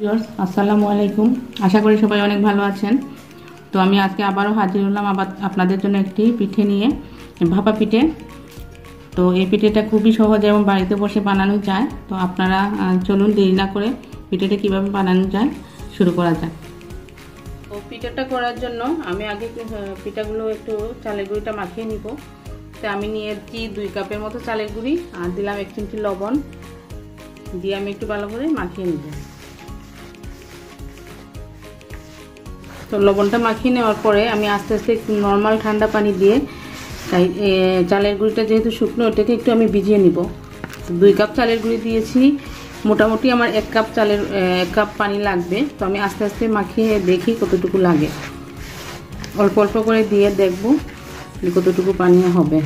Viewers আসসালামু আলাইকুম। আশা করি সবাই অনেক ভালো আছেন। তো আমি আজকে আবারও হাজির হলাম আপনাদের জন্য একটি পিঠে নিয়ে, ভাপা পিঠে। তো এই পিঠেটা খুবই সহজ এবং বাড়িতে বসে বানানো যায়। তো আপনারা চলুন দেরি না করে পিঠেটা কিভাবে বানানো যায় শুরু করা যাক। তো পিঠাটা করার জন্য আমি আগে পিঠাগুলো একটু চালের গুঁড়িটা মাখিয়ে নিব। তো আমি নিয়েছি 2 কাপের মতো চালের গুঁড়ি, আর দিলাম 1 চিমটি লবণ দিয়ে আমি একটু ভালো করে মাখিয়ে নিব। তো লবণটা মাখিয়ে নেওয়ার পরে আমি আস্তে আস্তে একটু নর্মাল ঠান্ডা পানি দিয়ে, তাই চালের গুঁড়িটা যেহেতু শুকনো ওটাকে একটু আমি ভিজিয়ে নিব। 2 কাপ চালের গুঁড়ি দিয়েছি, মোটামুটি আমার 1 কাপ পানি লাগবে। তো আমি আস্তে আস্তে মাখিয়ে দেখি কতটুকু লাগে, অল্প অল্প করে দিয়ে দেখব কতটুকু পানি হবে।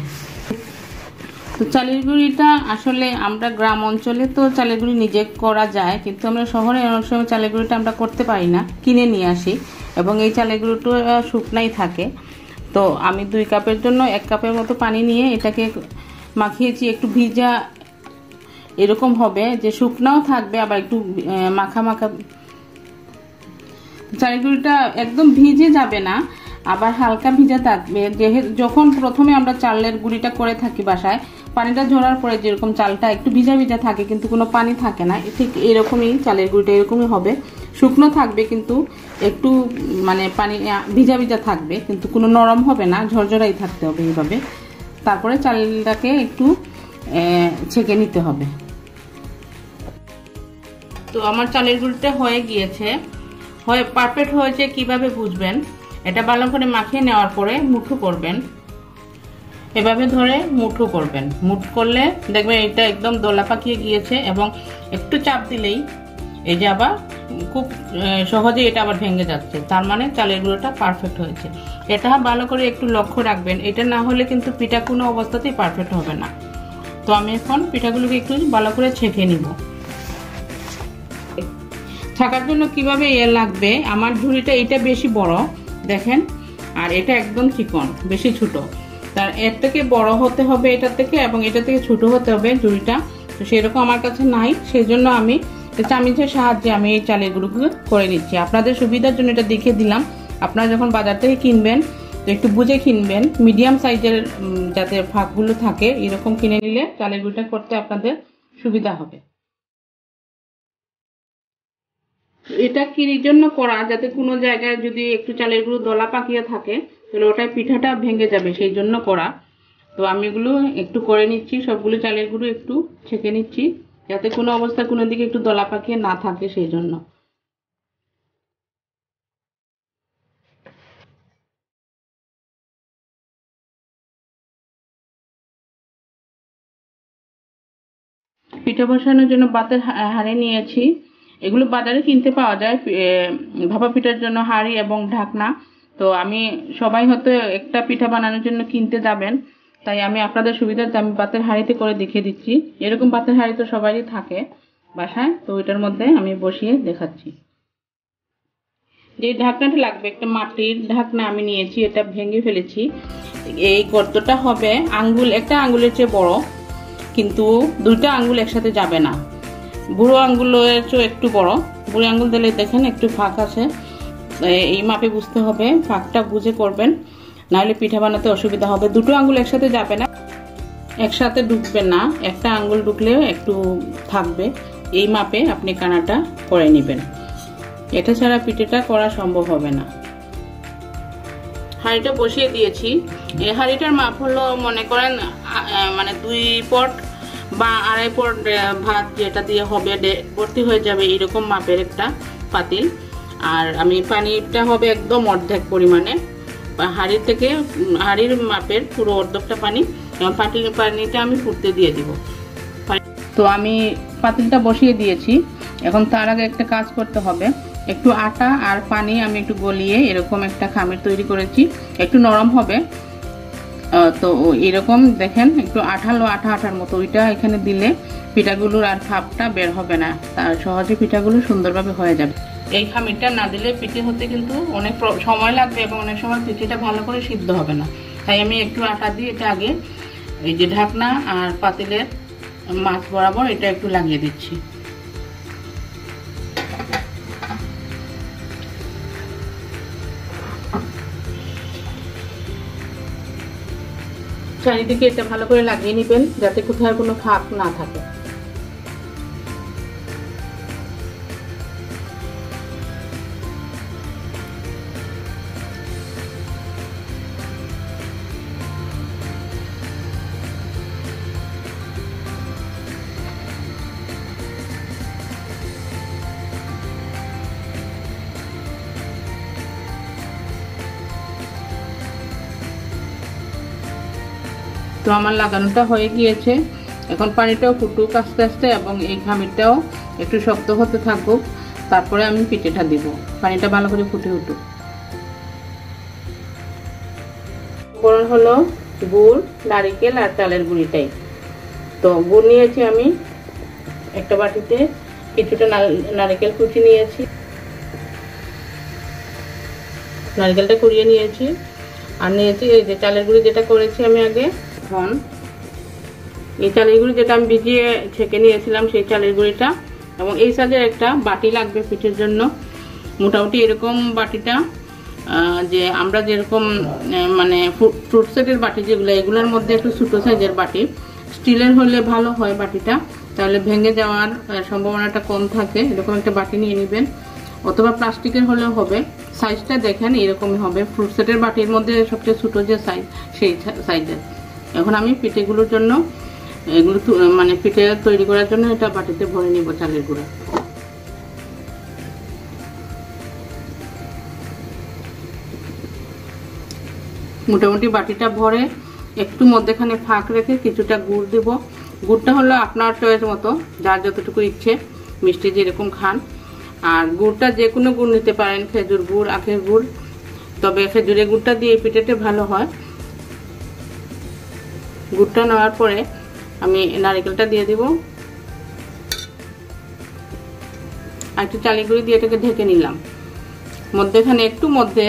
তো চালের গুঁড়িটা আসলে আমরা গ্রাম অঞ্চলে তো চালের গুঁড়ি নিজে করা যায়, কিন্তু আমরা শহরে অনেক সময় চালের গুঁড়িটা আমরা করতে পারি না, কিনে নিয়ে আসি এবং এই চালের গুঁড়িটা শুকনাই থাকে। তো আমি 2 কাপের জন্য 1 কাপের মতো পানি নিয়ে এটাকে মাখিয়েছি। একটু ভিজা এরকম হবে, যে শুকনাও থাকবে আবার একটু মাখা মাখা। চালের গুঁড়িটা একদম ভিজে যাবে না, আবার হালকা ভিজা থাকবে। যখন প্রথমে আমরা চালের গুঁড়িটা করে থাকি বাসায়, পানিটা ঝরার পরে যেরকম চালটা একটু ভিজা ভিজা থাকে কিন্তু কোনো পানি থাকে না, ঠিক এরকমই চালের গুঁড়িটা এরকমই হবে। শুকনো থাকবে কিন্তু একটু মানে পানি ভিজা ভিজা থাকবে, কিন্তু কোনো নরম হবে না, ঝরঝরাই থাকতে হবে এইভাবে। তারপরে চালটাকে একটু ছেঁকে নিতে হবে। তো আমার চালের গুঁড়িটা হয়ে গিয়েছে, পারফেক্ট হয়েছে। কিভাবে বুঝবেন? এটা ভালো করে মাখিয়ে নেওয়ার পরে মুঠো করবেন, এভাবে ধরে মুঠো করবেন। মুঠো করলে দেখবেন এটা একদম দোলা পাকিয়ে গিয়েছে, এবং একটু চাপ দিলেই এই যে আবার খুব সহজে এটা আবার ভেঙে যাচ্ছে, তার মানে চালের গুঁড়োটা পারফেক্ট হয়েছে। এটা ভালো করে একটু লক্ষ্য রাখবেন, এটা না হলে কিন্তু পিঠা কোনো অবস্থাতেই পারফেক্ট হবে না। তো আমি এখন পিঠাগুলোকে একটু ভালো করে ছেঁকে নিব। ছাকার জন্য কিভাবে লাগবে, আমার ঝুড়িটা এটা বেশি বড় দেখেন, আর এটা একদম চিকন, বেশি ছোট। তার এর থেকে বড় হতে হবে এটা থেকে, এবং এটা থেকে ছোট হতে হবে ঝুড়িটা। তো সেরকম আমার কাছে নাই, সেই জন্য আমি চামিচের সাহায্যে আমি এই চালের গুঁড়োগুলো করে নিচ্ছি। আপনাদের সুবিধার জন্য এটা দেখিয়ে দিলাম। আপনারা যখন বাজার থেকে কিনবেন তো একটু বুঝে কিনবেন, মিডিয়াম সাইজের যাতে ফাঁকগুলো থাকে এরকম কিনে নিলে চালের গুঁড়োটা করতে আপনাদের সুবিধা হবে। এটা কি জন্য করা, যাতে কোনো জায়গায় যদি একটু চালের গুঁড়ো দলা পাকিয়ে থাকে তাহলে ওটাই পিঠাটা ভেঙে যাবে, সেই জন্য করা। তো আমি এগুলো একটু করে নিচ্ছি, সবগুলো চালের গুঁড়ো একটু ছেঁকে নিচ্ছি, যাতে কোনো অবস্থা কোনো দিকে একটু দলা পাকিয়ে না থাকে, সেই জন্য। পিঠা বসানোর জন্য বাতের হাঁড়ি নিয়েছি। এগুলো বাজারে কিনতে পাওয়া যায়, ভাপা পিঠার জন্য হাঁড়ি এবং ঢাকনা। তো আমি সবাই হয়তো একটা পিঠা বানানোর জন্য কিনতে যাবেন, তাই আমি আপনাদের সুবিধার্থে আমি বাতের হাঁড়িতে করে দেখিয়ে দিচ্ছি। এরকম বাতের হাঁড়ি তো সবারই থাকে বাসায়, তো ওইটার মধ্যে আমি বসিয়ে দেখাচ্ছি। যে ঢাকনাটা লাগবে একটা মাটির ঢাকনা আমি নিয়েছি, এটা ভেঙে ফেলেছি। এই গর্তটা হবে একটা আঙ্গুলের চেয়ে বড়, কিন্তু 2টা আঙ্গুল একসাথে যাবে না। বুড়ো আঙ্গুলের চেয়ে একটু বড়, বুড়ো আঙ্গুল দিলে দেখেন একটু ফাঁক আছে, এই মাপে বুঝতে হবে, ফাঁকটা বুঝে করবেন, নাহলে পিঠা বানাতে অসুবিধা হবে। 2টো আঙ্গুল একসাথে যাবে না, একসাথে ঢুকবে না, একটা আঙ্গুল ঢুকলেও একটু থাকবে, এই মাপে আপনি কানাটা করে নেবেন। এটা ছাড়া পিঠেটা করা সম্ভব হবে না। হাঁড়িটা বসিয়ে দিয়েছি। এই হাঁড়িটার মাপ হলো মনে করেন মানে 2 পট বা 2.5 পট ভাত যেটা দিয়ে হবে ভর্তি হয়ে যাবে, এরকম মাপের একটা পাতিল। আর আমি পানিটা হবে একদম অর্ধেক পরিমাণে, হাঁড়ির মাপের পুরো অর্ধেকটা পানি, এবং পানিটা আমি ফুটতে দিয়ে দিব। তো আমি পাতিলটা বসিয়ে দিয়েছি। এখন তার আগে একটা কাজ করতে হবে, একটু আটা আর পানি আমি একটু গলিয়ে এরকম একটা খামির তৈরি করেছি, একটু নরম হবে। তো এরকম দেখেন একটু আঠার মতো, ওইটা এখানে দিলে পিঠাগুলোর আর ভাপটা বের হবে না, তার সহজে পিঠাগুলো সুন্দরভাবে হয়ে যাবে। এই খামিরটা না দিলে পিঠে হতে কিন্তু অনেক সময় লাগবে, এবং অনেক সময় পিঠেটা ভালো করে সিদ্ধ হবে না। তাই আমি একটু আটা দিয়ে এটা আগে এই যে ঢাকনা আর পাতিলের মাছ বরাবর এটা একটু লাগিয়ে দিচ্ছি। চারিদিকে এটা ভালো করে লাগিয়ে নেবেন যাতে কোথাও কোনো ফাঁক না থাকে। তো আমার লাগানোটা হয়ে গিয়েছে, এখন পানিটাও ফুটুক আস্তে আস্তে এবং এই খামিরটাও একটু শক্ত হতে থাকুক, তারপরে আমি পিঠেটা দিব। পানিটা ভালো করে ফুটে উঠুক। উপকরণ হলো গুড়, নারিকেল আর চালের গুঁড়িটাই। তো গুড় নিয়েছি আমি একটা বাটিতে, কিছুটা নারিকেল কুচি নিয়েছি, নারিকেলটা কুড়িয়ে নিয়েছি, আর নিয়েছি এই যে চালের গুঁড়ি যেটা করেছি আমি আগে। এখন এই চালের গুঁড়ি যেটা আমি ভিজিয়ে ছেঁকে নিয়েছিলাম সেই চালের গুঁড়িটা, এবং এই সাইজের একটা বাটি লাগবে পিঠের জন্য। মোটামুটি এরকম বাটিটা, যে আমরা যেরকম মানে ফ্রুট সেটের বাটি যেগুলো, এগুলোর মধ্যে একটু ছোটো সাইজের বাটি, স্টিলের হলে ভালো হয় বাটিটা, তাহলে ভেঙে যাওয়ার সম্ভাবনাটা কম থাকে। এরকম একটা বাটি নিয়ে নেবেন, অথবা প্লাস্টিকের হলেও হবে। সাইজটা দেখেন এরকমই হবে, ফ্রুট সেটের বাটির মধ্যে সবচেয়ে ছোটো যে সাইজ সেই সাইজের। এখন আমি পিঠেগুলোর জন্য এগুলো মানে পিঠে তৈরি করার জন্য এটা বাটিতে ভরে নিব চালের গুঁড়া। মোটামুটি বাটিটা ভরে একটু মধ্যেখানে ফাঁক রেখে কিছুটা গুড় দিব। গুড়টা হলো আপনার চয়েস মতো, যার যতটুকু ইচ্ছে, মিষ্টি যেরকম খান। আর গুড়টা যে কোনো গুড় নিতে পারেন, খেজুর গুড়, আখের গুড়, তবে খেজুরের গুড়টা দিয়ে পিঠেটা ভালো হয়। গুড়টা নেওয়ার পরে আমি নারকেলটা দিয়ে দিব, আর একটু চালের গুঁড়ি দিয়ে এটাকে ঢেকে নিলাম। মধ্যেখানে একটু মধ্যে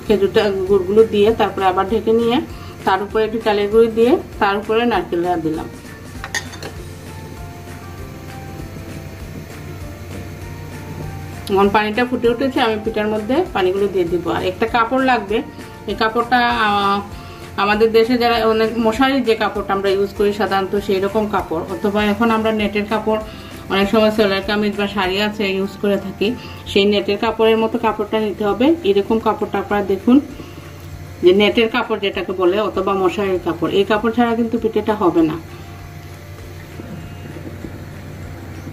খেজুরটা গুড়গুলো দিয়ে তারপরে আবার ঢেকে নিয়ে তার উপরে একটু চালের গুঁড়ি দিয়ে তার উপরে নারকেলটা দিলাম। যখন পানিটা ফুটে উঠেছে আমি পিঠার মধ্যে পানিগুলো দিয়ে দিব। আর একটা কাপড় লাগবে, এই কাপড়টা আমাদের দেশে যারা অনেক মশারির যে কাপড়টা আমরা ইউজ করি সাধারণত সেই রকম কাপড়, অথবা এখন আমরা নেটের কাপড় অনেক সময় সেলাই কামিজ বা শাড়ি আছে ইউজ করে থাকি, সেই নেটের কাপড়ের মতো কাপড়টা নিতে হবে। এরকম কাপড়টা আপনারা দেখুন, যে নেটের কাপড় যেটাকে বলে, অথবা মশারির কাপড়। এই কাপড় ছাড়া কিন্তু পিঠেটা হবে না।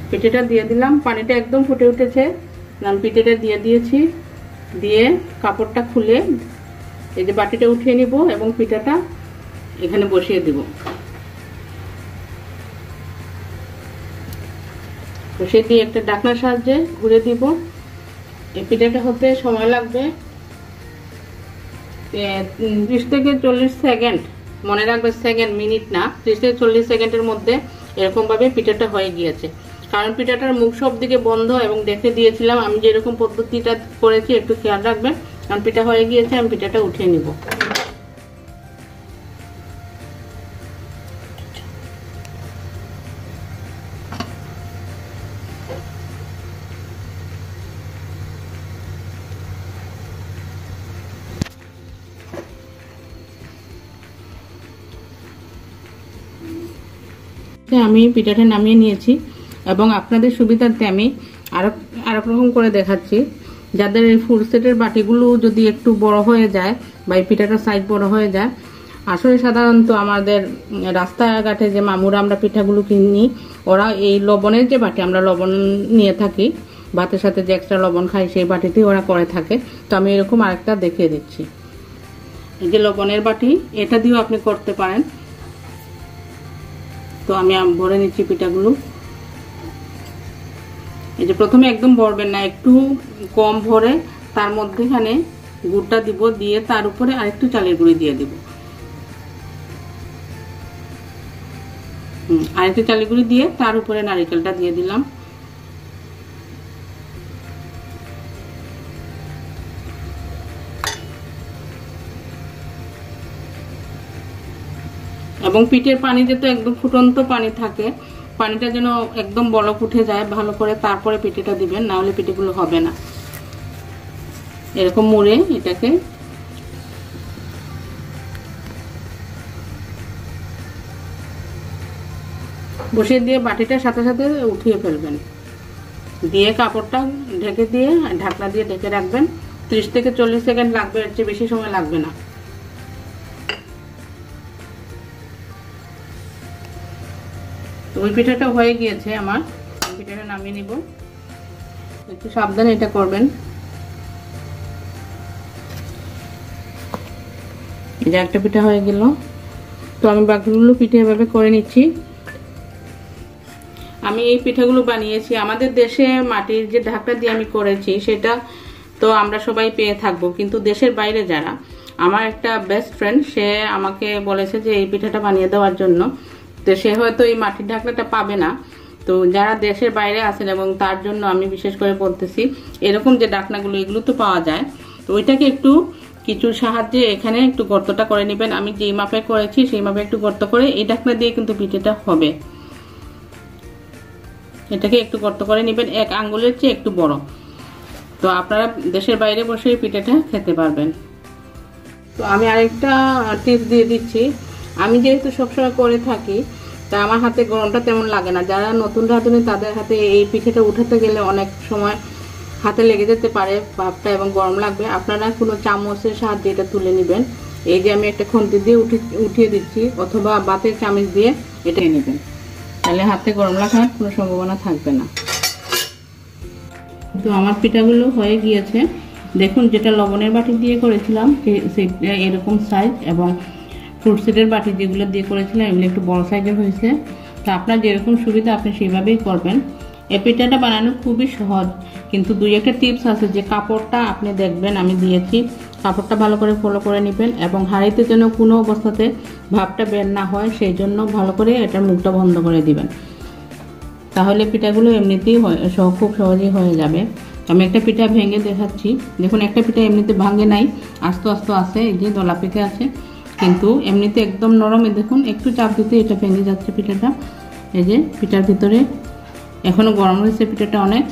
পিঠেটা দিয়ে দিলাম, পানিটা একদম ফুটে উঠেছে, আমি পিঠেটা দিয়ে দিয়েছি। দিয়ে কাপড়টা খুলে এই যে বাটিটা উঠিয়ে নিব এবং পিঠাটা এখানে বসিয়ে দিব। বসিয়ে দিয়ে একটা ঢাকনার সাহায্যে ঘুরে দিব। এই পিঠাটা হতে সময় লাগবে 30 থেকে 40 সেকেন্ড, মনে রাখবে সেকেন্ড, মিনিট না। 30 থেকে 40 সেকেন্ডের মধ্যে এরকমভাবে পিঠাটা হয়ে গিয়েছে। কারণ পিঠাটার মুখ সব দিকে বন্ধ এবং দেখে দিয়েছিলাম আমি যেরকম পদ্ধতিটা করেছি, একটু খেয়াল রাখবেন। কারণ পিঠা হয়ে গিয়েছে, আমি পিঠাটা উঠিয়ে নিব। আমি পিঠাটা নামিয়ে নিয়েছি এবং আপনাদের সুবিধার্থে আমি আরেক রকম করে দেখাচ্ছি। যাদের এই ফুল সেটের বাটিগুলো যদি একটু বড় হয়ে যায় বা এই পিঠাটার সাইজ বড় হয়ে যায়, আসলে সাধারণত আমাদের রাস্তাঘাটে যে মামুরা আমরা পিঠাগুলো কিনি, ওরা এই লবণের যে বাটি আমরা লবণ নিয়ে থাকি, ভাতের সাথে যে এক্সট্রা লবণ খাই, সেই বাটিতেই ওরা করে থাকে। তো আমি এরকম আরেকটা দেখিয়ে দিচ্ছি। এই যে লবণের বাটি, এটা দিয়েও আপনি করতে পারেন। তো আমি ভরে নিচ্ছি পিঠাগুলো। এই যে প্রথমে একদম ভরবেন না, একটু কম ভরে তার মধ্যেখানে গুড়টা দিব, দিয়ে তার উপরে আরেকটু চালের গুঁড়ি দিয়ে দিব। আরেকটু চালের গুঁড়ি দিয়ে তার উপরে নারকেলটা দিয়ে দিলাম। এবং পিঠের পানি যাতে একদম ফুটন্ত পানি থাকে, পানিটা যেন একদম বলক উঠে যায় ভালো করে, তারপরে পিঠেটা দিবেন, না হলে পিঠেগুলো হবে না। এরকম মুড়ে এটাকে বসিয়ে দিয়ে বাটিটার সাথে সাথে উঠিয়ে ফেলবেন, দিয়ে কাপড়টা ঢেকে দিয়ে ঢাকনা দিয়ে ঢেকে রাখবেন। 30 থেকে 40 সেকেন্ড লাগবে, এর চেয়ে বেশি সময় লাগবে না। তো ওই পিঠাটা হয়ে গিয়েছে আমার, পিঠাটা নামিয়ে নিব। একটু সাবধানে এটা করবেন। এই যে একটা পিঠা হয়ে গেল। তো আমি বাকিগুলো পিঠে এভাবে করে নিচ্ছি। আমি এই পিঠাগুলো বানিয়েছি আমাদের দেশে মাটির যে ঢাকনা দিয়ে আমি করেছি, সেটা তো আমরা সবাই পেয়ে থাকবো, কিন্তু দেশের বাইরে যারা, আমার একটা বেস্ট ফ্রেন্ড, সে আমাকে বলেছে যে এই পিঠাটা বানিয়ে দেওয়ার জন্য। তো সে হয়তো এই মাটির ঢাকনাটা পাবে না। তো যারা দেশের বাইরে আছেন, এবং তার জন্য আমি বিশেষ করে বলতেছি, এরকম যে ঢাকনাগুলো এগুলো তো পাওয়া যায়, তো ওইটাকে একটু কিছুর সাহায্যে এখানে একটু গর্তটা করে নেবেন। আমি যেই মাপে করেছি সেই মাপে একটু গর্ত করে এই ঢাকনা দিয়ে কিন্তু পিঠাটা হবে। এটাকে একটু গর্ত করে নেবেন, 1 আঙ্গুলের চেয়ে একটু বড়। তো আপনারা দেশের বাইরে বসে এই পিঠাটা খেতে পারবেন। তো আমি আরেকটা টিপস দিয়ে দিচ্ছি। আমি যেহেতু সবসময় করে থাকি, তা আমার হাতে গরমটা তেমন লাগে না। যারা নতুন রাঁধুনি, তাদের হাতে এই পিঠাটা উঠাতে গেলে অনেক সময় হাতে লেগে যেতে পারে ভাবটা, এবং গরম লাগবে। আপনারা কোনো চামচের সাহায্যে এটা তুলে নেবেন। এই যে আমি একটা খুন্তি দিয়ে উঠিয়ে দিচ্ছি, অথবা বাতের চামচ দিয়ে এটা নেবেন, তাহলে হাতে গরম লাগার কোনো সম্ভাবনা থাকবে না। তো আমার পিঠাগুলো হয়ে গিয়েছে। দেখুন, যেটা লবণের বাটি দিয়ে করেছিলাম সেটা এরকম সাইজ, এবং ফ্রুট সিডের বাটি যেগুলো দিয়ে করেছিলাম এগুলো একটু বড় সাইজের হয়েছে। তো আপনার যেরকম সুবিধা আপনি সেইভাবেই করবেন। এই পিঠাটা বানানো খুবই সহজ, কিন্তু 2-1টা টিপস আছে। যে কাপড়টা আপনি দেখবেন, আমি দিয়েছি, কাপড়টা ভালো করে ফলো করে নেবেন, এবং হাঁড়িতে যেন কোনো অবস্থাতে ভাপটা বের না হয়, সেই জন্য ভালো করে এটার মুখটা বন্ধ করে দিবেন। তাহলে পিঠাগুলো এমনিতেই খুব সহজেই হয়ে যাবে। আমি একটা পিঠা ভেঙে দেখাচ্ছি। দেখুন, একটা পিঠা এমনিতে ভাঙে নাই, আস্তে আস্তে আছে, এই যে দলা পিঠে আছে, কিন্তু এমনিতে একদম নরম। দেখুন, একটু চাপ দিতে এটা ভেঙে যাচ্ছে পিঠাটা। এই যে পিঠার ভিতরে এখনো গরম রয়েছে পিঠাটা অনেক।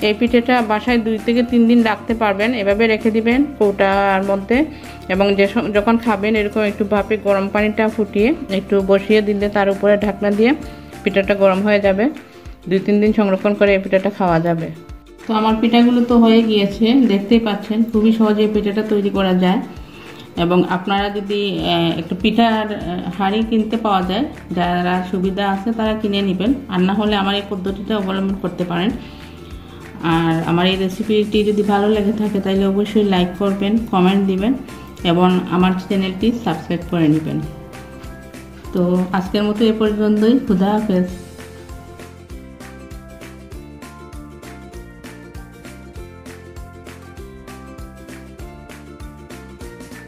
এই পিঠাটা বাসায় 2 থেকে 3 দিন রাখতে পারবেন। এভাবে রেখে দিবেন কৌটার মধ্যে, এবং যখন খাবেন এরকম একটু ভাপে গরম পানিটা ফুটিয়ে একটু বসিয়ে দিলে তার উপরে ঢাকনা দিয়ে পিঠাটা গরম হয়ে যাবে। 2-3 দিন সংরক্ষণ করে এই পিঠাটা খাওয়া যাবে। তো আমার পিঠাগুলো তো হয়ে গিয়েছে, দেখতেই পাচ্ছেন খুবই সহজে এই পিঠাটা তৈরি করা যায়। এবং আপনারা যদি একটু পিঠার হাঁড়ি কিনতে পাওয়া যায়, যারা সুবিধা আছে তারা কিনে নেবেন, আর না হলে আমার এই পদ্ধতিটা অবলম্বন করতে পারেন। আর আমার এই রেসিপিটি যদি ভালো লেগে থাকে তাহলে অবশ্যই লাইক করবেন, কমেন্ট দিবেন, এবং আমার চ্যানেলটি সাবস্ক্রাইব করে নেবেন। তো আজকের মতো এ পর্যন্তই। খুদা হাফেজ।